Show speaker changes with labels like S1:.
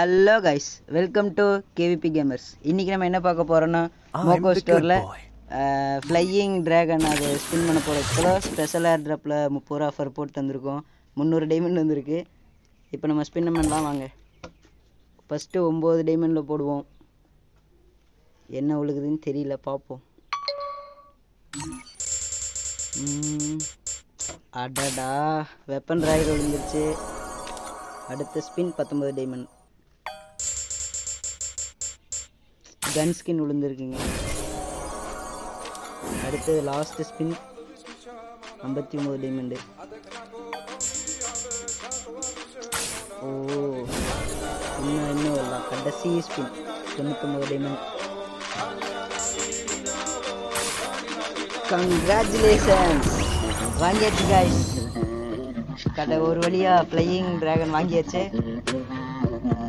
S1: Hello guys, welcome to KVP gamers. இன்றைக்கி நம்ம என்ன பார்க்க போகிறோன்னா, மோகோ ஸ்டோரில் ஃப்ளையிங் ட்ராகன் அது ஸ்பின் பண்ண போகிறோம். இப்போ ஸ்பெஷல் ஏர் ட்ராப்பில் 30 ரூபா ஆஃபர் போட்டு வந்திருக்கோம். 300 டைமண்ட் வந்திருக்கு. இப்போ நம்ம ஸ்பின் பண்ணலாம் வாங்க. ஃபஸ்ட்டு 9 டைமண்டில் போடுவோம். என்ன உழுகுதுன்னு தெரியல, பார்ப்போம். அடடா, வெப்பன் ட்ராகன் விழுந்துருச்சு. அடுத்த ஸ்பின் 19 டைமண்ட். கன் ஸ்கின் விழுந்துருக்குங்க. அடுத்தது லாஸ்ட் ஸ்பின் 59 டைமண்டு. ஓ, இன்னும் வரலாம். கடைசி ஸ்பின் 99 டைமண்ட். கங்க்ராச்சுலேஷன்ஸ், வாங்கியாச்சு காய்ஸ். ஒரு வழியாக ஃப்ளையிங் ட்ராகன் வாங்கியாச்சு.